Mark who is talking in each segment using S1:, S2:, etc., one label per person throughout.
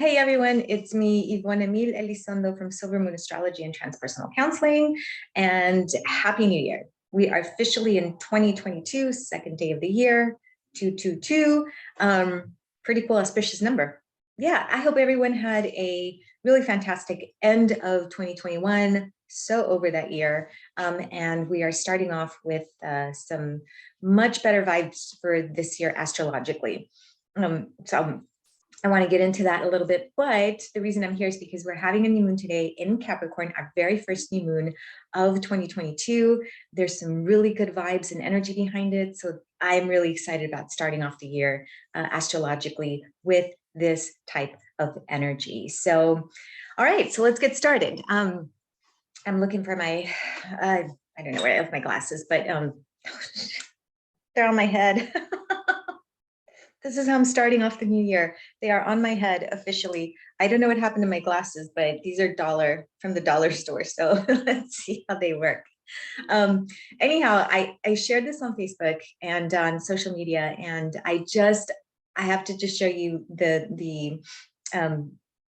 S1: Hey everyone, it's me, Yvonne Emil Elizondo from Silver Moon Astrology and Transpersonal Counseling, and Happy New Year. We are officially in 2022, second day of the year, 222. Pretty cool, auspicious number. Yeah, I hope everyone had a really fantastic end of 2021, so over that year, and we are starting off with some much better vibes for this year astrologically. I want to get into that a little bit, but the reason I'm here is because we're having a new moon today in Capricorn, our very first new moon of 2022. There's some really good vibes and energy behind it. So I'm really excited about starting off the year astrologically with this type of energy. So, all right, so let's get started. I'm looking for my, I don't know where I have my glasses, but they're on my head. This is how I'm starting off the new year. They are on my head officially. I don't know what happened to my glasses, but these are from the dollar store. So let's see how they work. Anyhow, I shared this on Facebook and on social media, and I have to just show you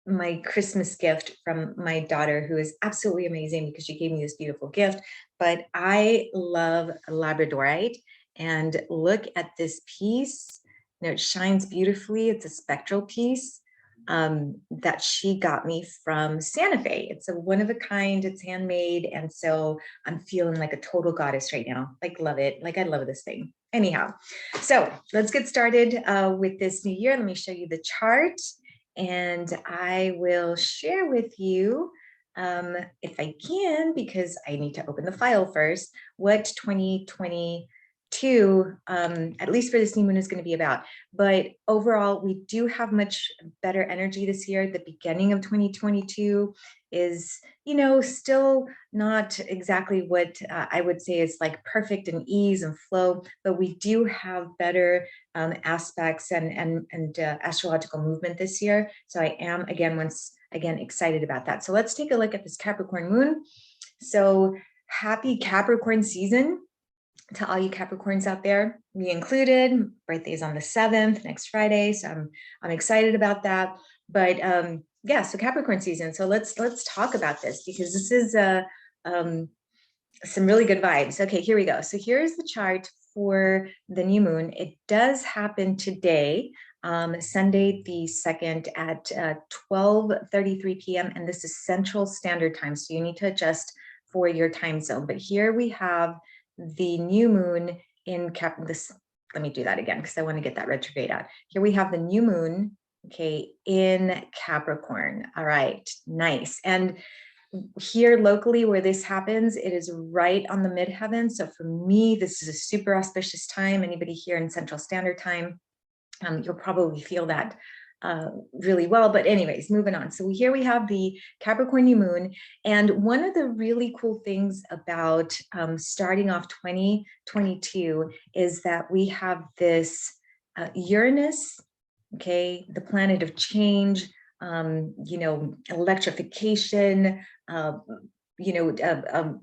S1: my Christmas gift from my daughter, who is absolutely amazing because she gave me this beautiful gift. But I love Labradorite, and look at this piece. It shines beautifully. It's a spectral piece that she got me from Santa Fe. It's a one of a kind, it's handmade. And so I'm feeling like a total goddess right now. Like, love it. Like, I love this thing. Anyhow, so let's get started with this new year. Let me show you the chart, and I will share with you, if I can, because I need to open the file first, what 2022, at least for this new moon, is going to be about. But overall, we do have much better energy this year. The beginning of 2022 is, still not exactly what I would say is like perfect and ease and flow, but we do have better aspects and astrological movement this year. So I am once again excited about that. So let's take a look at this Capricorn moon. So happy Capricorn season to all you Capricorns out there, me included. Birthday is on the 7th, next Friday, so I'm excited about that. But yeah, so Capricorn season. So let's talk about this, because this is some really good vibes. Okay, here we go. So here's the chart for the new moon. It does happen today, Sunday the 2nd at 12:33 p.m. and this is Central Standard Time. So you need to adjust for your time zone. But here we have the new moon in let me do that again because I want to get that retrograde out. Here we have the new moon, okay, in Capricorn. All right, nice. And here locally where this happens, it is right on the midheaven. So for me, this is a super auspicious time. Anybody here in Central Standard Time, you'll probably feel that really well. But anyways, moving on. So here we have the Capricorn New Moon. And one of the really cool things about starting off 2022 is that we have this Uranus, okay, the planet of change, electrification,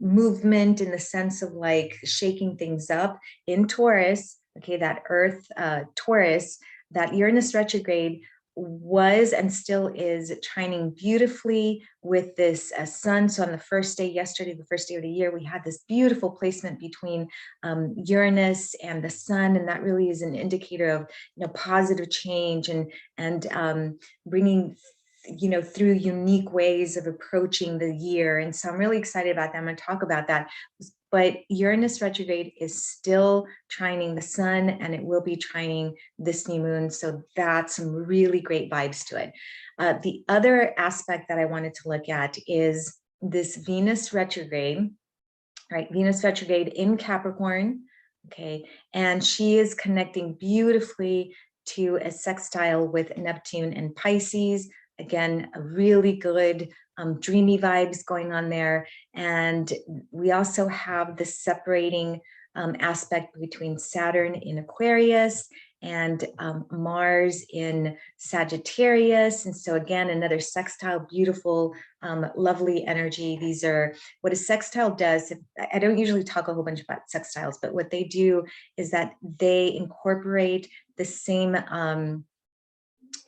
S1: movement in the sense of like shaking things up in Taurus, okay, that Earth Taurus, that Uranus retrograde was and still is trining beautifully with this sun. So on the first day, yesterday, the first day of the year, we had this beautiful placement between Uranus and the sun, and that really is an indicator of positive change and bringing through unique ways of approaching the year. And so I'm really excited about that. I'm going to talk about that. But Uranus retrograde is still trining the sun, and it will be trining this new moon. So that's some really great vibes to it. The other aspect that I wanted to look at is this Venus retrograde, right? Venus retrograde in Capricorn, okay? And she is connecting beautifully to a sextile with Neptune and Pisces. Again, a really good dreamy vibes going on there. And we also have the separating aspect between Saturn in Aquarius and Mars in Sagittarius. And so again, another sextile, beautiful, lovely energy. These are what a sextile does. I don't usually talk a whole bunch about sextiles, but what they do is that they incorporate the same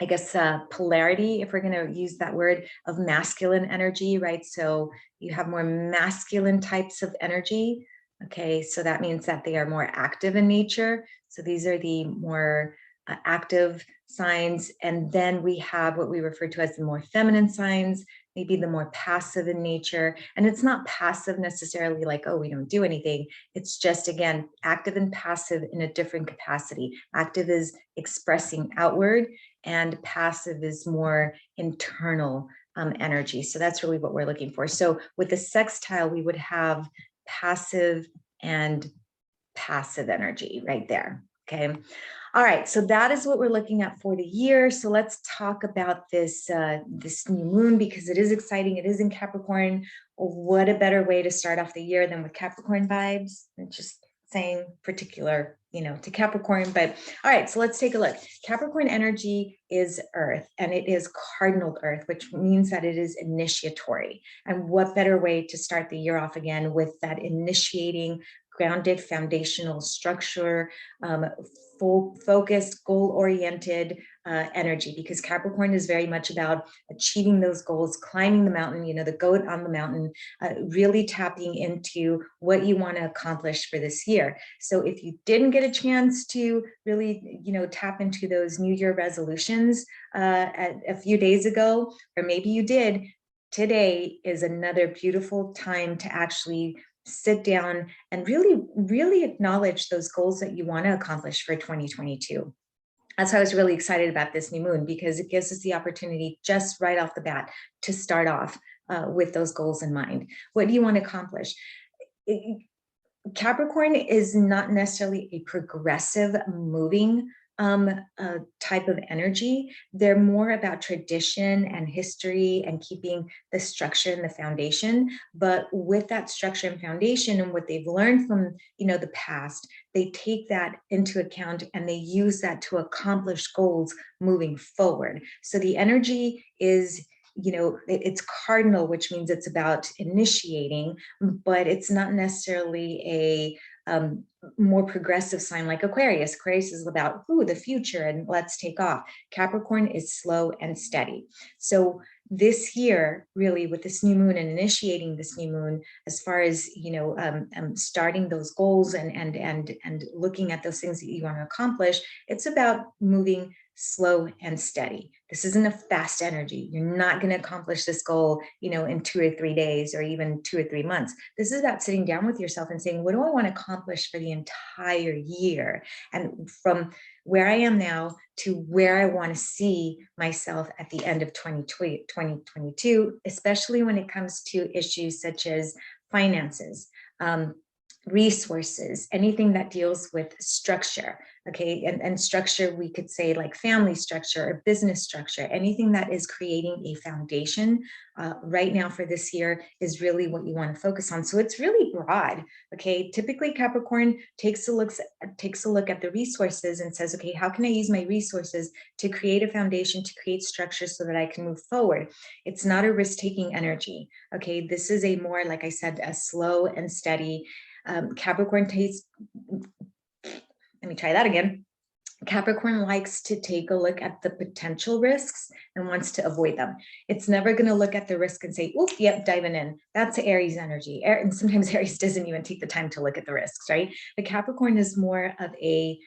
S1: I guess, polarity, if we're going to use that word, of masculine energy, right? So you have more masculine types of energy. Okay, so that means that they are more active in nature. So these are the more active signs. And then we have what we refer to as the more feminine signs, maybe the more passive in nature. And it's not passive necessarily like, oh, we don't do anything. It's just, again, active and passive in a different capacity. Active is expressing outward, and passive is more internal energy. So that's really what we're looking for. So with the sextile, we would have passive and passive energy right there. Okay. All right. So that is what we're looking at for the year. So let's talk about this, this new moon, because it is exciting. It is in Capricorn. What a better way to start off the year than with Capricorn vibes. And just saying particular, to Capricorn. But all right, so let's take a look. Capricorn energy is Earth, and it is cardinal Earth, which means that it is initiatory. And what better way to start the year off again with that initiating, grounded, foundational structure, full focused, goal-oriented energy, because Capricorn is very much about achieving those goals, climbing the mountain, the goat on the mountain, really tapping into what you want to accomplish for this year. So if you didn't get a chance to really, tap into those New Year resolutions a few days ago, or maybe you did, today is another beautiful time to actually sit down and really acknowledge those goals that you want to accomplish for 2022. That's why I was really excited about this new moon, because it gives us the opportunity just right off the bat to start off with those goals in mind. What do you want to accomplish? Capricorn is not necessarily a progressive, moving type of energy. They're more about tradition and history and keeping the structure and the foundation. But with that structure and foundation and what they've learned from, the past, they take that into account and they use that to accomplish goals moving forward. So the energy is, it's cardinal, which means it's about initiating, but it's not necessarily a more progressive sign like Aquarius. Aquarius is about, the future and let's take off. Capricorn is slow and steady. So this year, really, with this new moon and initiating this new moon, as far as, starting those goals and looking at those things that you want to accomplish, it's about moving slow and steady. This isn't a fast energy. You're not going to accomplish this goal, in 2 or 3 days or even 2 or 3 months. This is about sitting down with yourself and saying, what do I want to accomplish for the entire year? And from where I am now to where I want to see myself at the end of 2022, especially when it comes to issues such as finances, resources, anything that deals with structure. Okay, and structure, we could say like family structure or business structure, anything that is creating a foundation right now for this year is really what you want to focus on. So it's really broad. Okay, typically Capricorn takes a look at the resources and says, okay, how can I use my resources to create a foundation, to create structure so that I can move forward? It's not a risk-taking energy. Okay, this is a more, like I said, a slow and steady. Capricorn takes, let me try that again. Capricorn likes to take a look at the potential risks and wants to avoid them. It's never going to look at the risk and say, "Oop, yep, diving in." That's Aries energy. And sometimes Aries doesn't even take the time to look at the risks, right? But Capricorn is more of a,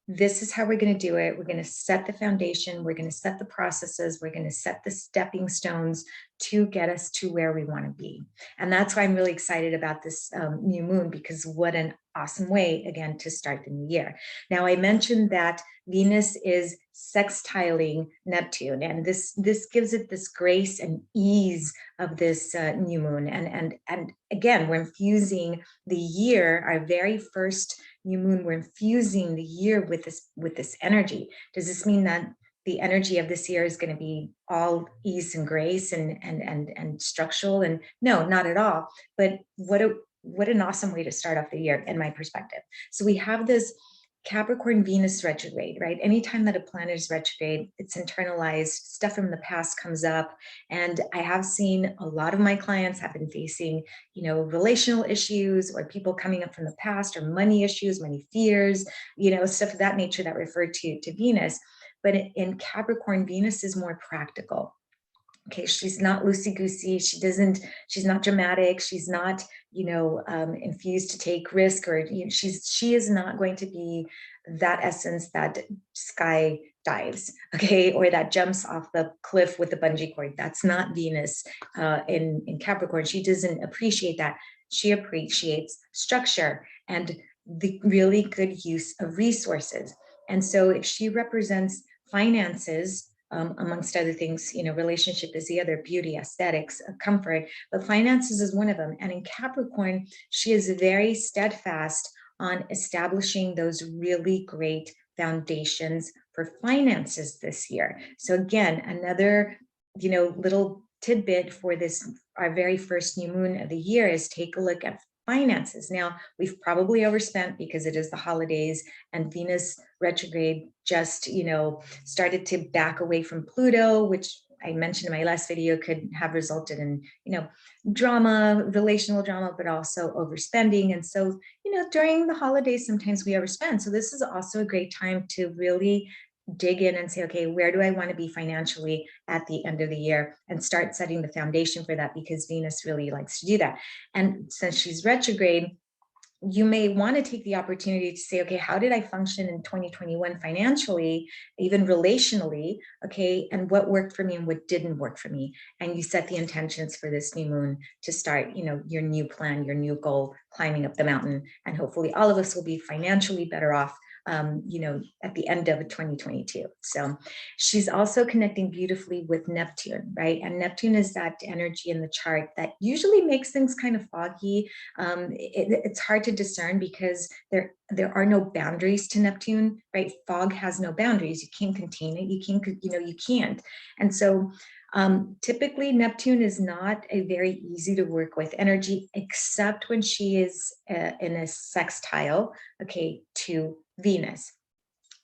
S1: this is how we're going to do it. We're going to set the foundation. We're going to set the processes. We're going to set the stepping stones to get us to where we want to be. And that's why I'm really excited about this new moon, because what an awesome way, again, to start the new year. Now, I mentioned that Venus is sextiling Neptune, and this gives it this grace and ease of this new moon. And again, we're infusing the year, our very first new moon, we're infusing the year with this energy. Does this mean that the energy of this year is going to be all ease and grace and structural? And no, not at all. But what an awesome way to start off the year, in my perspective. So we have this Capricorn Venus retrograde, right? Anytime that a planet is retrograde, it's internalized, stuff from the past comes up. And I have seen a lot of my clients have been facing, relational issues, or people coming up from the past, or money issues, money fears, stuff of that nature that refer to Venus. But in Capricorn, Venus is more practical. Okay, she's not loosey-goosey. She's not dramatic. She's not, infused to take risk, or she is not going to be that essence that sky dives, okay, or that jumps off the cliff with the bungee cord. That's not Venus in Capricorn. She doesn't appreciate that. She appreciates structure and the really good use of resources. And so if she represents finances, amongst other things, relationship is the other, beauty, aesthetics, comfort, but finances is one of them. And in Capricorn, she is very steadfast on establishing those really great foundations for finances this year. So again, another, little tidbit for this, our very first new moon of the year, is take a look at finances. Now, we've probably overspent because it is the holidays, and Venus retrograde just, started to back away from Pluto, which I mentioned in my last video could have resulted in, drama, relational drama, but also overspending. And so, during the holidays, sometimes we overspend. So this is also a great time to really dig in and say, okay, where do I want to be financially at the end of the year, and start setting the foundation for that, because Venus really likes to do that. And since she's retrograde, you may want to take the opportunity to say, okay, how did I function in 2021 financially, even relationally, okay, and what worked for me and what didn't work for me? And you set the intentions for this new moon to start, your new plan, your new goal, climbing up the mountain. And hopefully all of us will be financially better off, at the end of 2022. So she's also connecting beautifully with Neptune, right? And Neptune is that energy in the chart that usually makes things kind of foggy. It's hard to discern because there are no boundaries to Neptune, right? Fog has no boundaries. You can't contain it. You can't. And so typically Neptune is not a very easy to work with energy, except when she is in a sextile, okay, to Venus.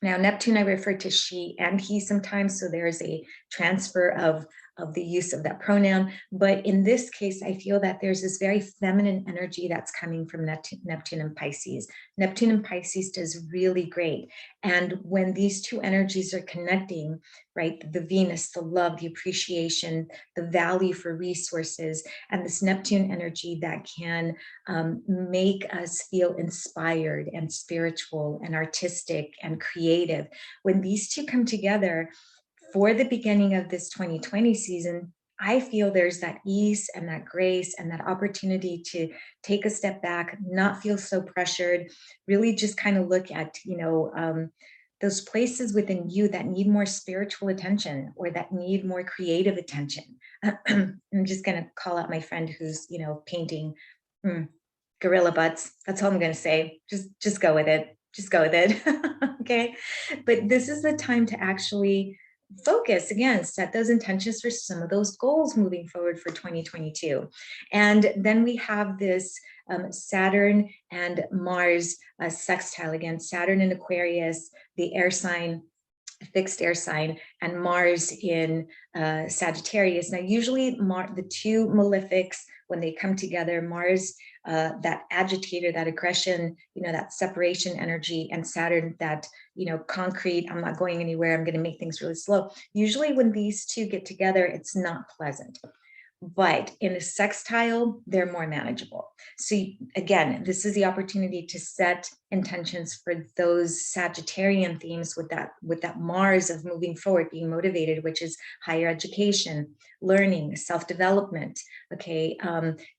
S1: Now, Neptune, I refer to she and he sometimes, so there's a transfer of the use of that pronoun. But in this case, I feel that there's this very feminine energy that's coming from Neptune and Pisces. Neptune and Pisces does really great. And when these two energies are connecting, right, the Venus, the love, the appreciation, the value for resources, and this Neptune energy that can make us feel inspired and spiritual and artistic and creative. When these two come together for the beginning of this 2020 season, I feel there's that ease and that grace and that opportunity to take a step back, not feel so pressured, really just kind of look at, those places within you that need more spiritual attention or that need more creative attention. I'm just going to call out my friend who's, painting gorilla butts. That's all I'm going to say. Just go with it. Just go with it. Okay. But this is the time to actually focus again, set those intentions for some of those goals moving forward for 2022. And then we have this Saturn and Mars sextile. Again, Saturn in Aquarius, the air sign, fixed air sign, and Mars in Sagittarius. Now, usually the two malefics, when they come together, Mars, that agitator, that aggression, that separation energy, and Saturn, that, concrete, I'm not going anywhere, I'm going to make things really slow. Usually when these two get together, it's not pleasant. But in a sextile, they're more manageable. So again, this is the opportunity to set intentions for those Sagittarian themes with that Mars of moving forward, being motivated, which is higher education, learning, self-development, okay,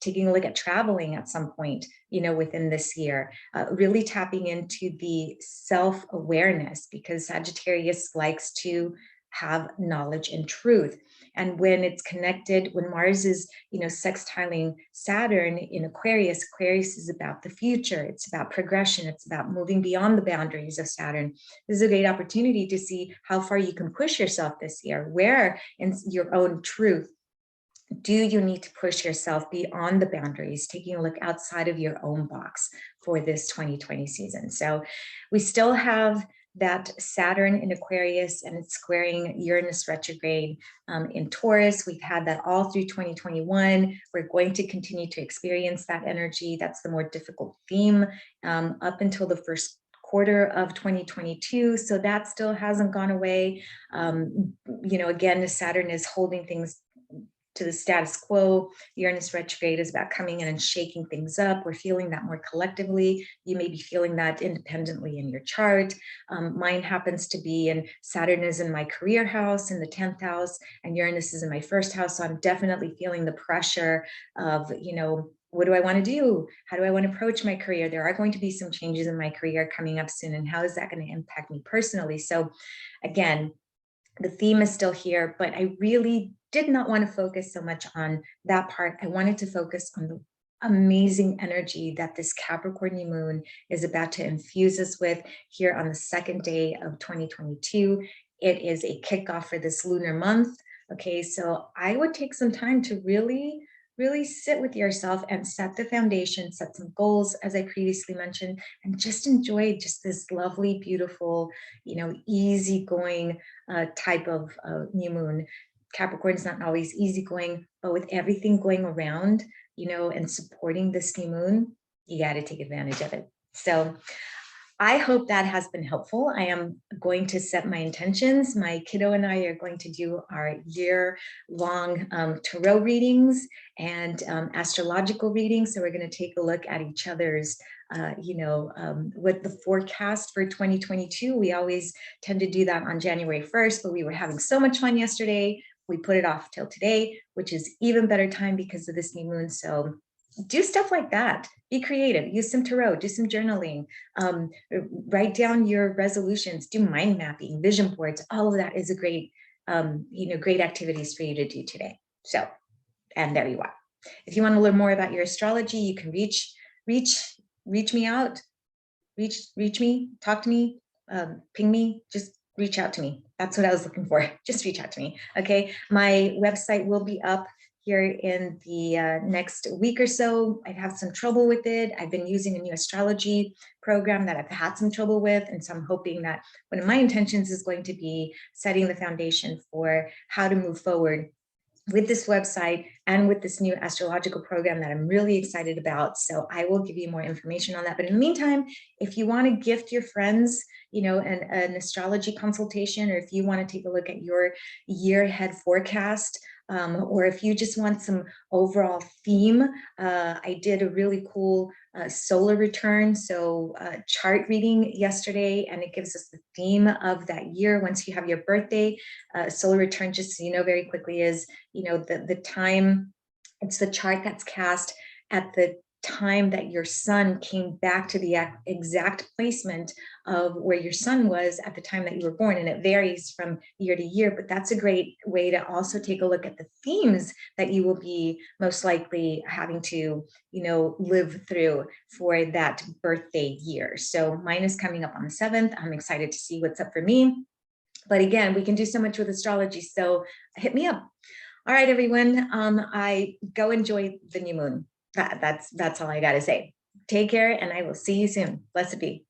S1: taking a look at traveling at some point, within this year, really tapping into the self-awareness, because Sagittarius likes to have knowledge and truth. And when it's connected, when Mars is, sextiling Saturn in Aquarius, Aquarius is about the future. It's about progression. It's about moving beyond the boundaries of Saturn. This is a great opportunity to see how far you can push yourself this year. Where in your own truth do you need to push yourself beyond the boundaries, taking a look outside of your own box for this 2020 season. So we still have that Saturn in Aquarius, and it's squaring Uranus retrograde in Taurus. We've had that all through 2021. We're going to continue to experience that energy. That's the more difficult theme up until the first quarter of 2022. So that still hasn't gone away. You know, again, Saturn is holding things to the status quo. Uranus retrograde is about coming in and shaking things up. We're feeling that more collectively. You may be feeling that independently in your chart. Mine happens to be, and Saturn is in my career house in the 10th house, and Uranus is in my first house. So I'm definitely feeling the pressure of, you know, what do I want to do? How do I want to approach my career? There are going to be some changes in my career coming up soon. And how is that going to impact me personally? So again, the theme is still here, but I really did not want to focus so much on that part. I wanted to focus on the amazing energy that this Capricorn New Moon is about to infuse us with here on the second day of 2022. It is a kickoff for this lunar month. Okay, so I would take some time to really sit with yourself and set the foundation, set some goals, as I previously mentioned, and just enjoy just this lovely, beautiful, you know, easygoing type of new moon. Capricorn is not always easygoing, but with everything going around, you know, and supporting this new moon, you got to take advantage of it. So I hope that has been helpful. I am going to set my intentions. My kiddo and I are going to do our year-long tarot readings and astrological readings. So we're going to take a look at each other's, you know, what the forecast for 2022. We always tend to do that on January 1st, but we were having so much fun yesterday. We put it off till today, which is even better time because of this new moon. So do stuff like that. Be creative, use some tarot, do some journaling, write down your resolutions, do mind mapping, vision boards. All of that is a great, you know, great activities for you to do today. So, and there you are. If you want to learn more about your astrology, you can reach me out, reach me, talk to me, ping me, just reach out to me. That's what I was looking for. Just reach out to me. Okay. My website will be up here in the next week or so. I've had some trouble with it. I've been using a new astrology program that I've had some trouble with. And so I'm hoping that one of my intentions is going to be setting the foundation for how to move forward with this website and with this new astrological program that I'm really excited about. So I will give you more information on that. But in the meantime, if you want to gift your friends, you know, an astrology consultation, or if you want to take a look at your year ahead forecast, or if you just want some overall theme, I did a really cool solar return, so chart reading yesterday, and it gives us the theme of that year once you have your birthday. Solar return, just so you know very quickly, is, you know, the time, it's the chart that's cast at the time that your sun came back to the exact placement of where your sun was at the time that you were born. And it varies from year to year, but that's a great way to also take a look at the themes that you will be most likely having to, you know, live through for that birthday year. So mine is coming up on the 7th. I'm excited to see what's up for me. But again, we can do so much with astrology. So hit me up. All right, everyone. I go enjoy the new moon. That's all I got to say. Take care, and I will see you soon. Blessed be.